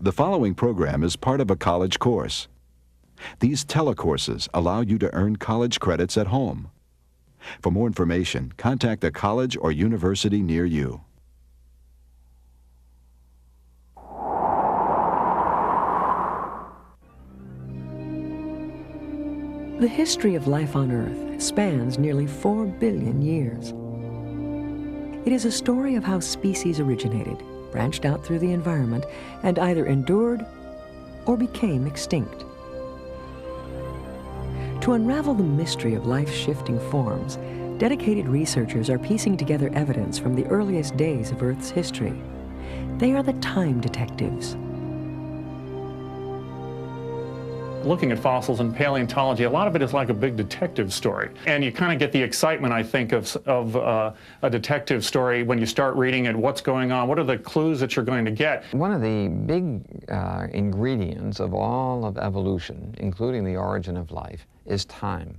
The following program is part of a college course. These telecourses allow you to earn college credits at home. For more information, contact a college or university near you. The history of life on Earth spans nearly 4 billion years. It is a story of how species originated, branched out through the environment, and either endured or became extinct. To unravel the mystery of life's shifting forms, dedicated researchers are piecing together evidence from the earliest days of Earth's history. They are the time detectives. Looking at fossils and paleontology, a lot of it is like a big detective story. And you kind of get the excitement, I think, of a detective story when you start reading it. What's going on? What are the clues that you're going to get? One of the big ingredients of all of evolution, including the origin of life, is time.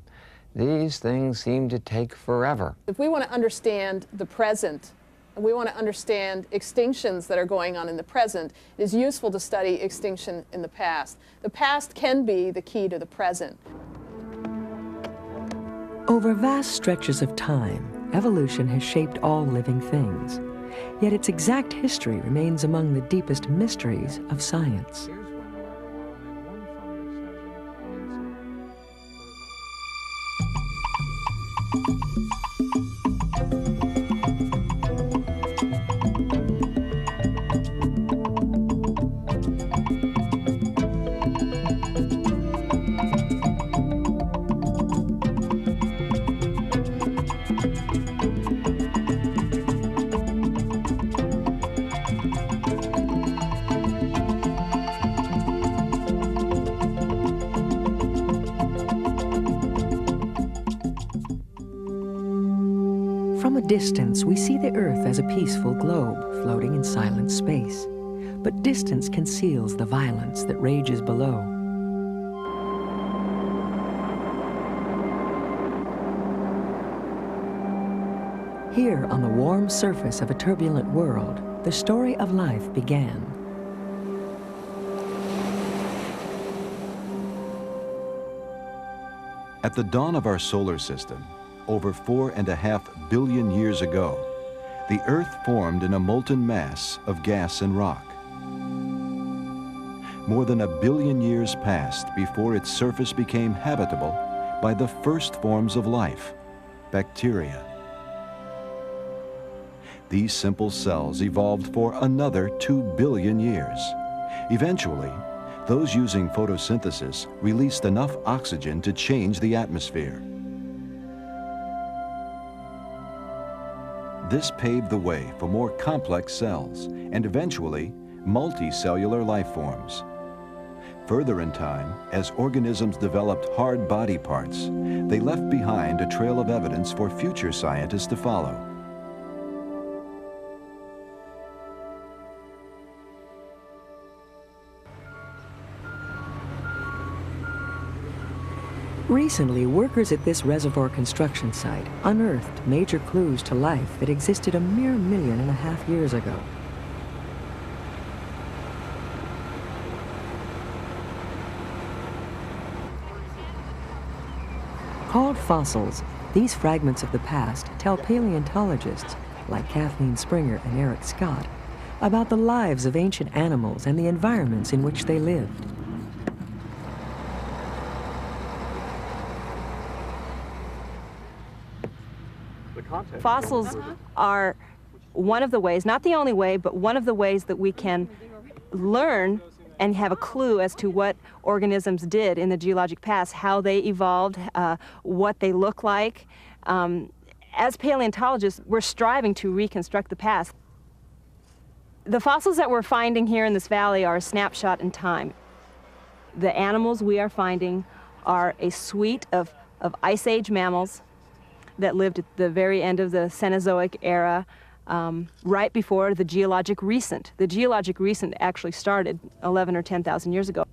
These things seem to take forever. If we want to understand the present, and we want to understand extinctions that are going on in the present, it is useful to study extinction in the past. The past can be the key to the present. Over vast stretches of time, evolution has shaped all living things. Yet its exact history remains among the deepest mysteries of science. From a distance, we see the Earth as a peaceful globe floating in silent space. But distance conceals the violence that rages below. Here, on the warm surface of a turbulent world, the story of life began. At the dawn of our solar system, over 4.5 billion years ago, the Earth formed in a molten mass of gas and rock. More than 1 billion years passed before its surface became habitable by the first forms of life, bacteria. These simple cells evolved for another 2 billion years. Eventually, those using photosynthesis released enough oxygen to change the atmosphere. This paved the way for more complex cells and eventually multicellular life forms. Further in time, as organisms developed hard body parts, they left behind a trail of evidence for future scientists to follow. Recently, workers at this reservoir construction site unearthed major clues to life that existed a mere 1.5 million years ago. Called fossils, these fragments of the past tell paleontologists, like Kathleen Springer and Eric Scott, about the lives of ancient animals and the environments in which they lived. Fossils are one of the ways, not the only way, but one of the ways that we can learn and have a clue as to what organisms did in the geologic past, how they evolved, what they look like. As paleontologists, we're striving to reconstruct the past. The fossils that we're finding here in this valley are a snapshot in time. The animals we are finding are a suite of Ice Age mammals that lived at the very end of the Cenozoic era, right before the geologic recent. The geologic recent actually started 11 or 10,000 years ago.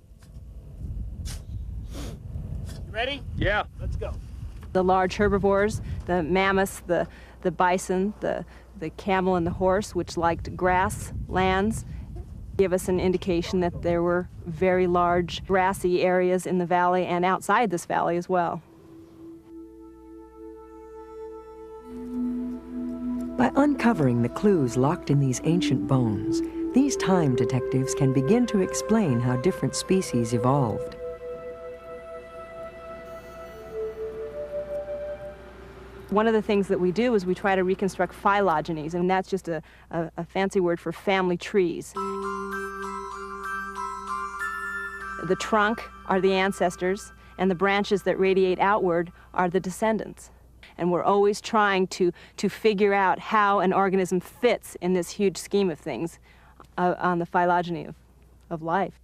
You ready? Yeah. Let's go. The large herbivores, the mammoths, the bison, the camel and the horse, which liked grass lands, Give us an indication that there were very large grassy areas in the valley and outside this valley as well. By uncovering the clues locked in these ancient bones, these time detectives can begin to explain how different species evolved. One of the things that we do is we try to reconstruct phylogenies, and that's just a fancy word for family trees. The trunk are the ancestors, and the branches that radiate outward are the descendants. And we're always trying to figure out how an organism fits in this huge scheme of things on the phylogeny of life.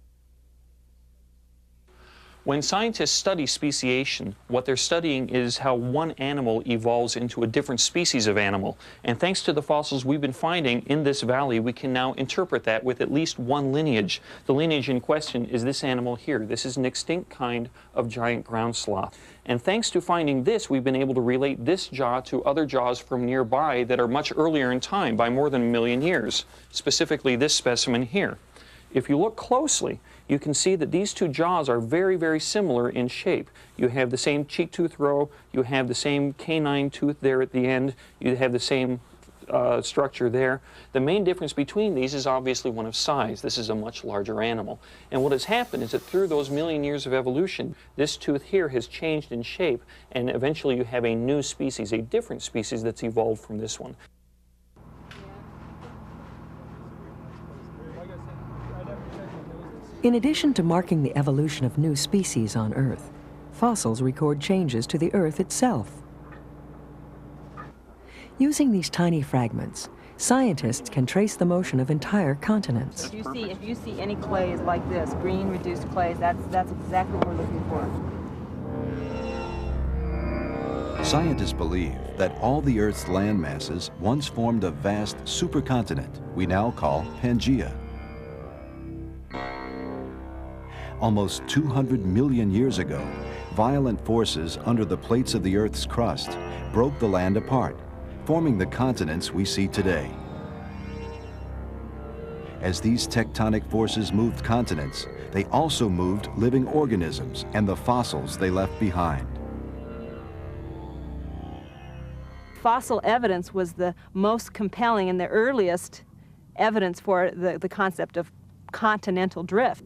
When scientists study speciation, what they're studying is how one animal evolves into a different species of animal. And thanks to the fossils we've been finding in this valley, we can now interpret that with at least one lineage. The lineage in question is this animal here. This is an extinct kind of giant ground sloth. And thanks to finding this, we've been able to relate this jaw to other jaws from nearby that are much earlier in time, by more than 1 million years, specifically this specimen here. If you look closely, you can see that these two jaws are very, very similar in shape. You have the same cheek tooth row, you have the same canine tooth there at the end, you have the same structure there. The main difference between these is obviously one of size. This is a much larger animal. And what has happened is that through those 1 million years of evolution, this tooth here has changed in shape, and eventually you have a new species, a different species that's evolved from this one. In addition to marking the evolution of new species on Earth, fossils record changes to the Earth itself. Using these tiny fragments, scientists can trace the motion of entire continents. If you see any clays like this, green reduced clays, that's exactly what we're looking for. Scientists believe that all the Earth's land masses once formed a vast supercontinent we now call Pangaea. Almost 200 million years ago, violent forces under the plates of the Earth's crust broke the land apart, forming the continents we see today. As these tectonic forces moved continents, they also moved living organisms and the fossils they left behind. Fossil evidence was the most compelling and the earliest evidence for the concept of continental drift.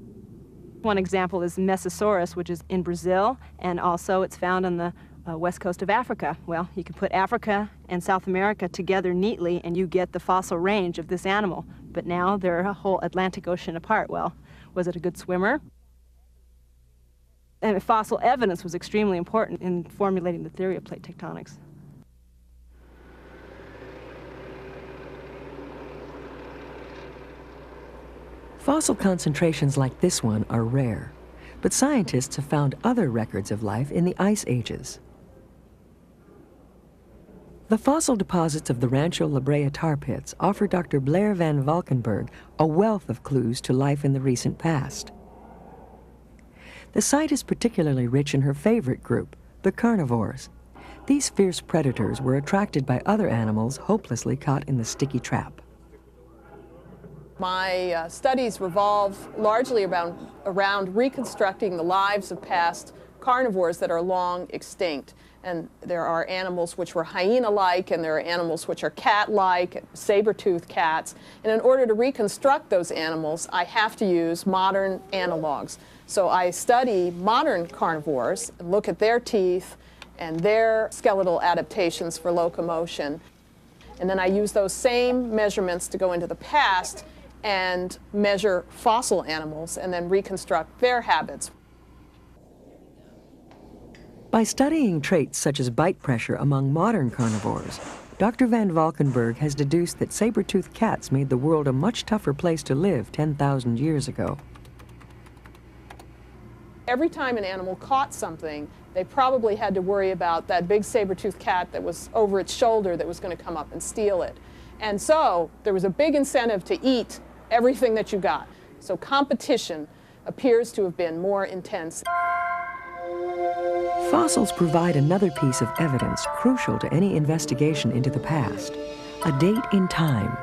One example is Mesosaurus, which is in Brazil, and also it's found on the west coast of Africa. Well, you can put Africa and South America together neatly and you get the fossil range of this animal. But now they're a whole Atlantic Ocean apart. Well, was it a good swimmer? And fossil evidence was extremely important in formulating the theory of plate tectonics. Fossil concentrations like this one are rare, but scientists have found other records of life in the ice ages. The fossil deposits of the Rancho La Brea tar pits offer Dr. Blair Van Valkenburg a wealth of clues to life in the recent past. The site is particularly rich in her favorite group, the carnivores. These fierce predators were attracted by other animals hopelessly caught in the sticky trap. My studies revolve largely around reconstructing the lives of past carnivores that are long extinct. And there are animals which were hyena-like, and there are animals which are cat-like, saber-toothed cats. And in order to reconstruct those animals, I have to use modern analogs. So I study modern carnivores, and look at their teeth and their skeletal adaptations for locomotion. And then I use those same measurements to go into the past and measure fossil animals and then reconstruct their habits. By studying traits such as bite pressure among modern carnivores, Dr. Van Valkenburg has deduced that saber-toothed cats made the world a much tougher place to live 10,000 years ago. Every time an animal caught something, they probably had to worry about that big saber-toothed cat that was over its shoulder that was going to come up and steal it. And so there was a big incentive to eat everything that you got. So competition appears to have been more intense. Fossils provide another piece of evidence crucial to any investigation into the past, a date in time.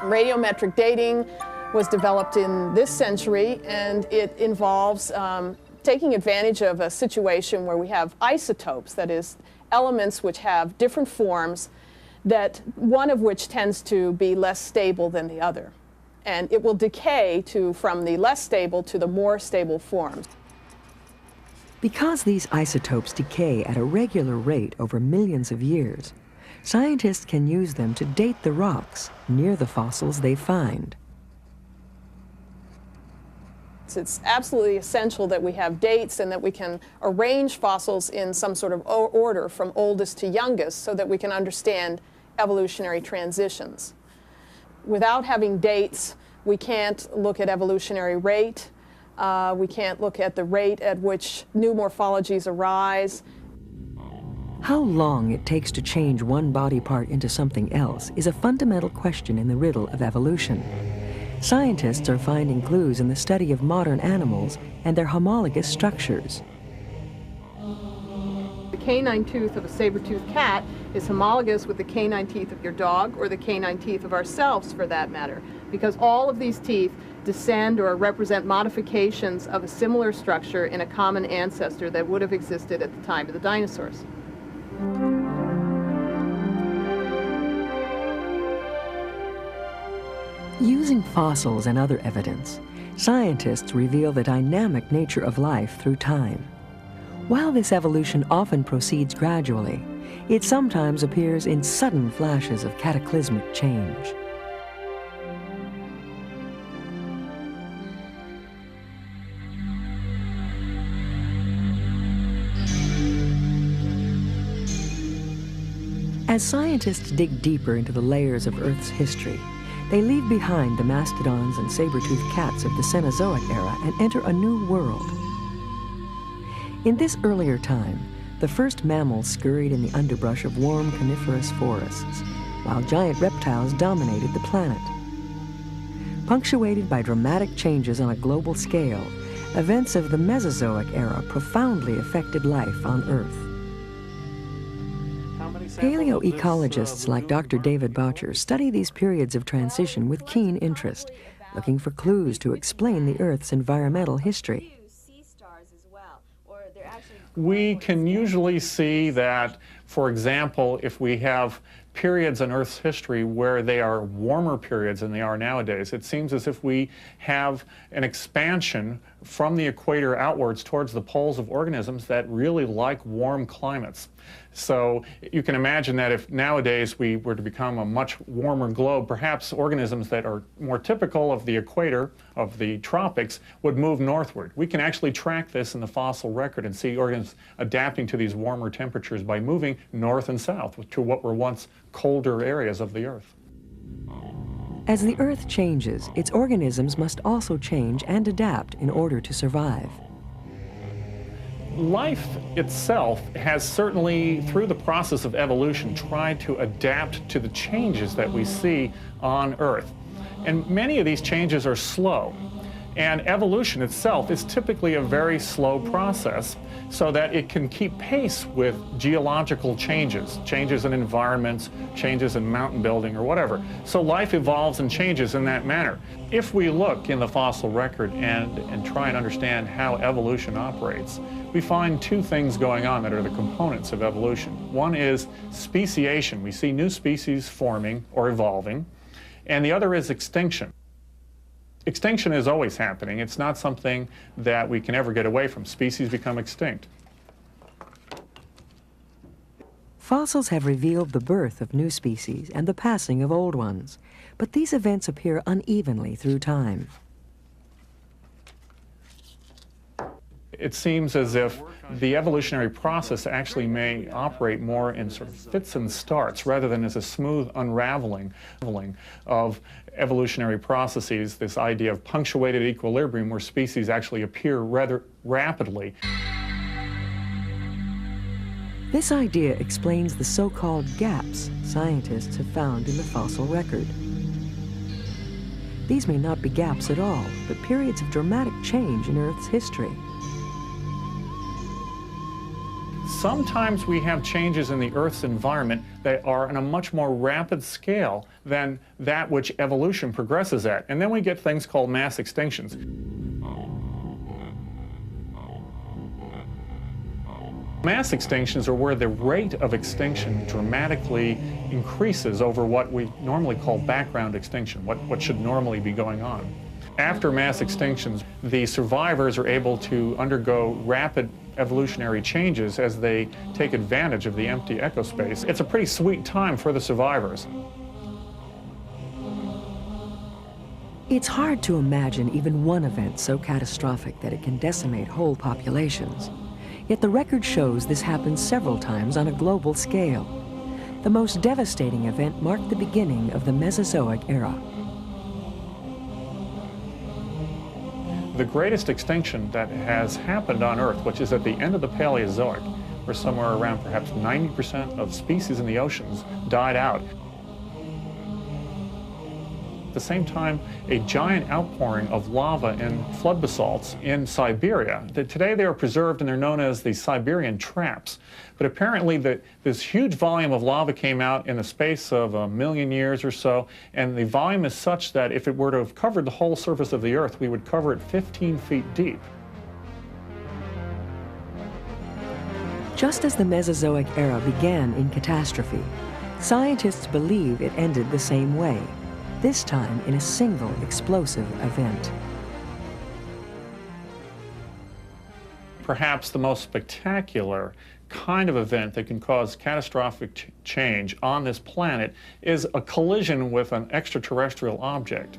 Radiometric dating was developed in this century, and it involves taking advantage of a situation where we have isotopes, that is, elements which have different forms, that one of which tends to be less stable than the other. And it will decay from the less stable to the more stable forms. Because these isotopes decay at a regular rate over millions of years, scientists can use them to date the rocks near the fossils they find. It's absolutely essential that we have dates and that we can arrange fossils in some sort of order from oldest to youngest so that we can understand evolutionary transitions. Without having dates, we can't look at evolutionary rate. We can't look at the rate at which new morphologies arise. How long it takes to change one body part into something else is a fundamental question in the riddle of evolution. Scientists are finding clues in the study of modern animals and their homologous structures. The canine tooth of a saber-toothed cat is homologous with the canine teeth of your dog, or the canine teeth of ourselves for that matter, because all of these teeth descend or represent modifications of a similar structure in a common ancestor that would have existed at the time of the dinosaurs. Using fossils and other evidence, scientists reveal the dynamic nature of life through time. While this evolution often proceeds gradually, it sometimes appears in sudden flashes of cataclysmic change. As scientists dig deeper into the layers of Earth's history, they leave behind the mastodons and saber-toothed cats of the Cenozoic era and enter a new world. In this earlier time, the first mammals scurried in the underbrush of warm coniferous forests, while giant reptiles dominated the planet. Punctuated by dramatic changes on a global scale, events of the Mesozoic era profoundly affected life on Earth. Paleoecologists like Dr. David Boucher study these periods of transition with keen interest, looking for clues to explain the Earth's environmental history. We can usually see that, for example, if we have periods in Earth's history where they are warmer periods than they are nowadays, it seems as if we have an expansion from the equator outwards towards the poles of organisms that really like warm climates. So you can imagine that if nowadays we were to become a much warmer globe, perhaps organisms that are more typical of the equator, of the tropics, would move northward. We can actually track this in the fossil record and see organisms adapting to these warmer temperatures by moving north and south to what were once colder areas of the Earth. As the Earth changes, its organisms must also change and adapt in order to survive. Life itself has certainly, through the process of evolution, tried to adapt to the changes that we see on Earth. And many of these changes are slow. And evolution itself is typically a very slow process, so that it can keep pace with geological changes, changes in environments, changes in mountain building or whatever. So life evolves and changes in that manner. If we look in the fossil record and try and understand how evolution operates, we find two things going on that are the components of evolution. One is speciation. We see new species forming or evolving, and the other is extinction. Extinction is always happening. It's not something that we can ever get away from. Species become extinct. Fossils have revealed the birth of new species and the passing of old ones, but these events appear unevenly through time. It seems as if the evolutionary process actually may operate more in sort of fits and starts rather than as a smooth unraveling of evolutionary processes, this idea of punctuated equilibrium where species actually appear rather rapidly. This idea explains the so-called gaps scientists have found in the fossil record. These may not be gaps at all, but periods of dramatic change in Earth's history. Sometimes we have changes in the Earth's environment that are on a much more rapid scale than that which evolution progresses at. And then we get things called mass extinctions. Mass extinctions are where the rate of extinction dramatically increases over what we normally call background extinction, what should normally be going on. After mass extinctions, the survivors are able to undergo rapid evolutionary changes as they take advantage of the empty ecospace. It's a pretty sweet time for the survivors. It's hard to imagine even one event so catastrophic that it can decimate whole populations. Yet the record shows this happens several times on a global scale. The most devastating event marked the beginning of the Mesozoic era. The greatest extinction that has happened on Earth, which is at the end of the Paleozoic, where somewhere around perhaps 90% of species in the oceans died out. At the same time, a giant outpouring of lava and flood basalts in Siberia. Today they are preserved and they're known as the Siberian traps. But apparently this huge volume of lava came out in the space of 1 million years or so, and the volume is such that if it were to have covered the whole surface of the Earth, we would cover it 15 feet deep. Just as the Mesozoic era began in catastrophe, scientists believe it ended the same way, this time in a single explosive event. Perhaps the most spectacular kind of event that can cause catastrophic change on this planet is a collision with an extraterrestrial object.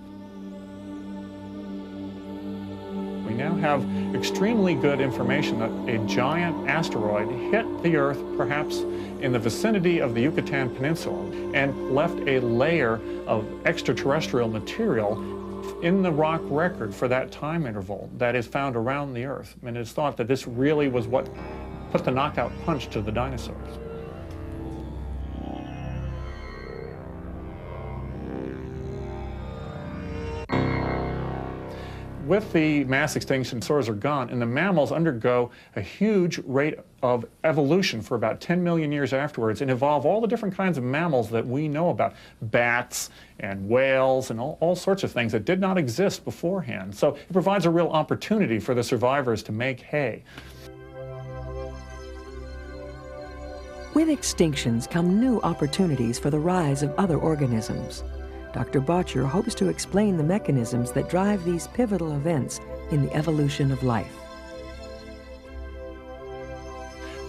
We now have extremely good information that a giant asteroid hit the Earth, perhaps in the vicinity of the Yucatan Peninsula, and left a layer of extraterrestrial material in the rock record for that time interval that is found around the Earth. And it's thought that this really was what put the knockout punch to the dinosaurs. With the mass extinction, dinosaurs are gone, and the mammals undergo a huge rate of evolution for about 10 million years afterwards and evolve all the different kinds of mammals that we know about, bats and whales and all sorts of things that did not exist beforehand. So it provides a real opportunity for the survivors to make hay. With extinctions come new opportunities for the rise of other organisms. Dr. Bottcher hopes to explain the mechanisms that drive these pivotal events in the evolution of life.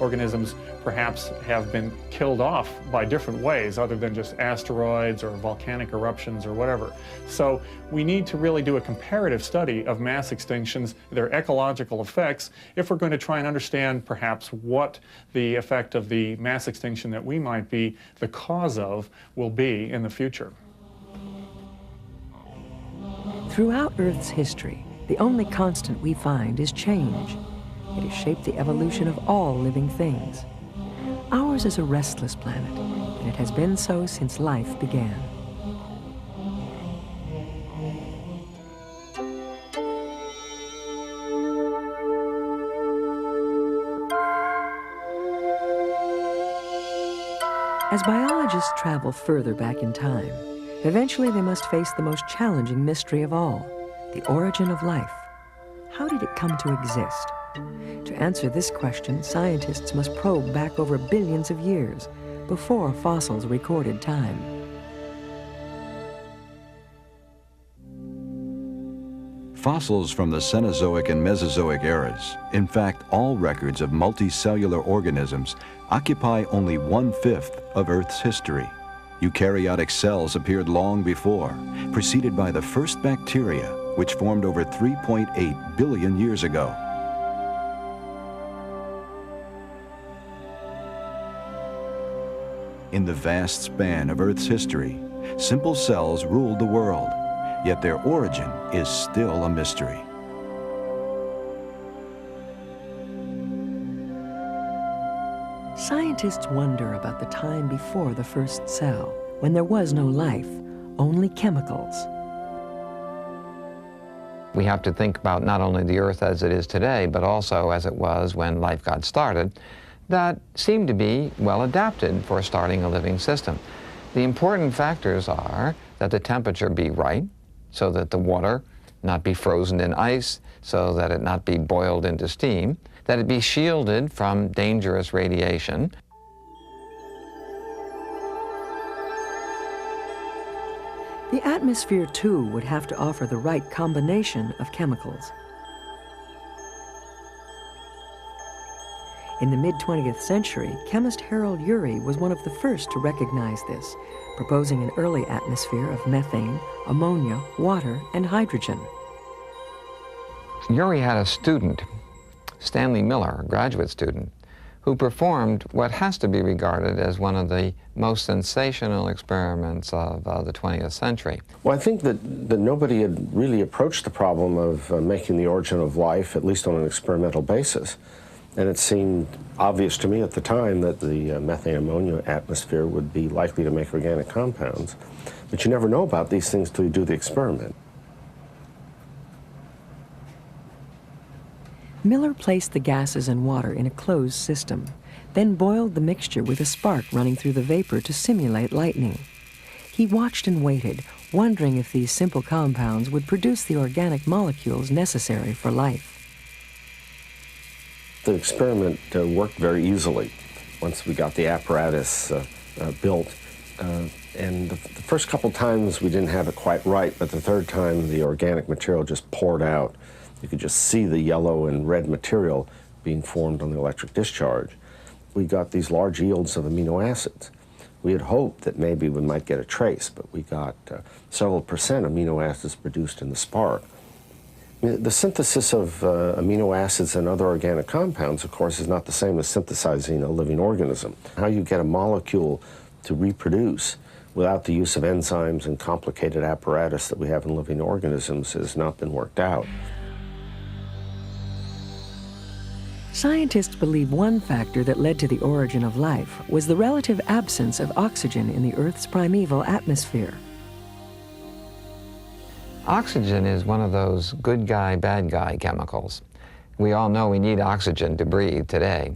Organisms perhaps have been killed off by different ways other than just asteroids or volcanic eruptions or whatever. So we need to really do a comparative study of mass extinctions, their ecological effects, if we're going to try and understand perhaps what the effect of the mass extinction that we might be the cause of will be in the future. Throughout Earth's history, the only constant we find is change. It has shaped the evolution of all living things. Ours is a restless planet, and it has been so since life began. As biologists travel further back in time, eventually they must face the most challenging mystery of all, the origin of life. How did it come to exist? To answer this question, scientists must probe back over billions of years, before fossils recorded time. Fossils from the Cenozoic and Mesozoic eras, in fact all records of multicellular organisms, occupy only 1/5 of Earth's history. Eukaryotic cells appeared long before, preceded by the first bacteria, which formed over 3.8 billion years ago. In the vast span of Earth's history, simple cells ruled the world, yet their origin is still a mystery. Scientists wonder about the time before the first cell, when there was no life, only chemicals. We have to think about not only the Earth as it is today, but also as it was when life got started. that seem to be well adapted for starting a living system. The important factors are that the temperature be right, so that the water not be frozen in ice, so that it not be boiled into steam, that it be shielded from dangerous radiation. The atmosphere, too, would have to offer the right combination of chemicals. In the mid-20th century, chemist Harold Urey was one of the first to recognize this, proposing an early atmosphere of methane, ammonia, water, and hydrogen. Urey had a student, Stanley Miller, a graduate student, who performed what has to be regarded as one of the most sensational experiments of the 20th century. Well, I think that nobody had really approached the problem of making the origin of life, at least on an experimental basis. And it seemed obvious to me at the time that the methane ammonia atmosphere would be likely to make organic compounds. But you never know about these things till you do the experiment. Miller placed the gases and water in a closed system, then boiled the mixture with a spark running through the vapor to simulate lightning. He watched and waited, wondering if these simple compounds would produce the organic molecules necessary for life. The experiment worked very easily once we got the apparatus built. And the first couple times we didn't have it quite right, but the third time the organic material just poured out. You could just see the yellow and red material being formed on the electric discharge. We got these large yields of amino acids. We had hoped that maybe we might get a trace, but we got several percent amino acids produced in the spark. The synthesis of amino acids and other organic compounds, of course, is not the same as synthesizing a living organism. How you get a molecule to reproduce without the use of enzymes and complicated apparatus that we have in living organisms has not been worked out. Scientists believe one factor that led to the origin of life was the relative absence of oxygen in the Earth's primeval atmosphere. Oxygen is one of those good guy, bad guy chemicals. We all know we need oxygen to breathe today.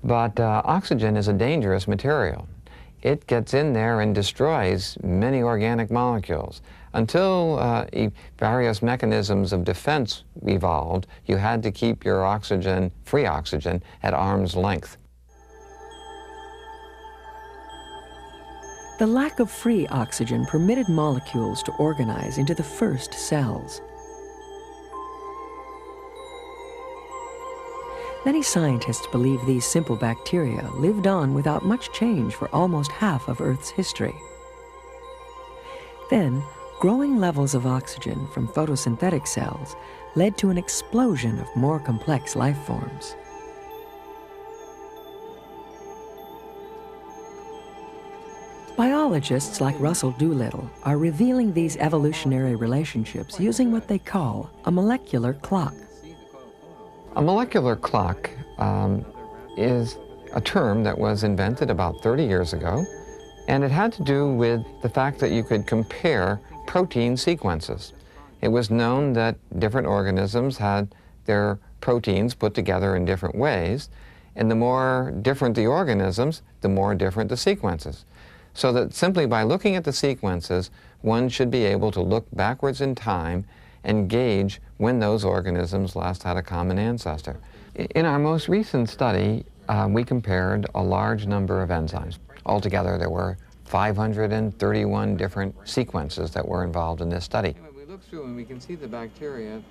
But oxygen is a dangerous material. It gets in there and destroys many organic molecules. Until various mechanisms of defense evolved, you had to keep your oxygen, free oxygen, at arm's length. The lack of free oxygen permitted molecules to organize into the first cells. Many scientists believe these simple bacteria lived on without much change for almost half of Earth's history. Then, growing levels of oxygen from photosynthetic cells led to an explosion of more complex life forms. Biologists like Russell Doolittle are revealing these evolutionary relationships using what they call a molecular clock. A molecular clock is a term that was invented about 30 years ago, and it had to do with the fact that you could compare protein sequences. It was known that different organisms had their proteins put together in different ways, and the more different the organisms, the more different the sequences. So that simply by looking at the sequences, one should be able to look backwards in time and gauge when those organisms last had a common ancestor. In our most recent study, we compared a large number of enzymes. Altogether, there were 531 different sequences that were involved in this study. We look through and we can see the bacteria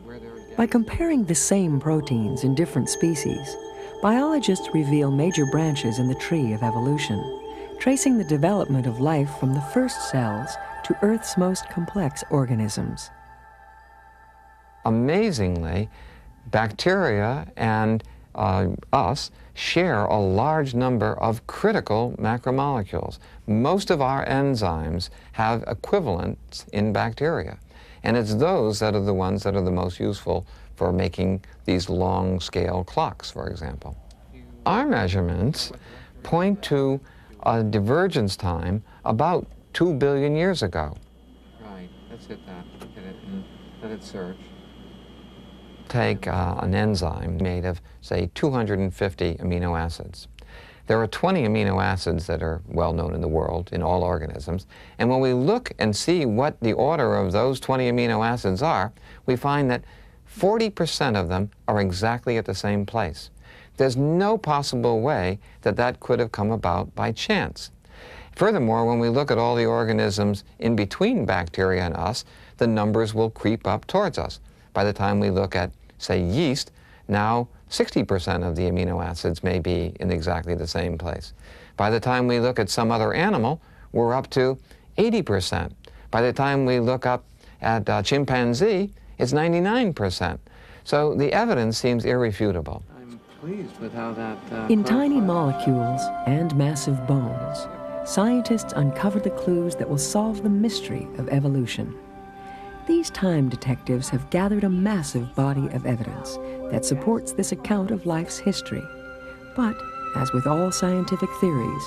where there are... By comparing the same proteins in different species, biologists reveal major branches in the tree of evolution, tracing the development of life from the first cells to Earth's most complex organisms. Amazingly, bacteria and us share a large number of critical macromolecules. Most of our enzymes have equivalents in bacteria, and it's those that are the ones that are the most useful for making these long-scale clocks, for example. Our measurements point to a divergence time about 2 billion years ago. Right, let's hit that. Look at it and let it search. take an enzyme made of, say, 250 amino acids. There are 20 amino acids that are well known in the world, in all organisms, and when we look and see what the order of those 20 amino acids are, we find that 40% of them are exactly at the same place. There's no possible way that that could have come about by chance. Furthermore, when we look at all the organisms in between bacteria and us, the numbers will creep up towards us. By the time we look at, say, yeast, now 60% of the amino acids may be in exactly the same place. By the time we look at some other animal, we're up to 80%. By the time we look up at chimpanzee, it's 99%. So the evidence seems irrefutable. I'm pleased with how that In tiny molecules and massive bones, scientists uncovered the clues that will solve the mystery of evolution. These time detectives have gathered a massive body of evidence that supports this account of life's history. But, as with all scientific theories,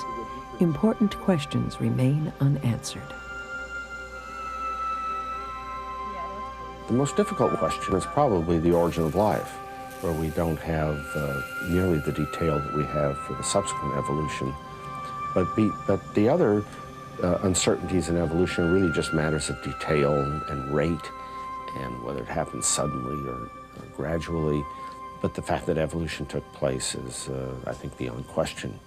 important questions remain unanswered. The most difficult question is probably the origin of life, where we don't have nearly the detail that we have for the subsequent evolution. But the other uncertainties in evolution are really just matters of detail and rate, and whether it happens suddenly or gradually. But the fact that evolution took place is, I think, beyond question.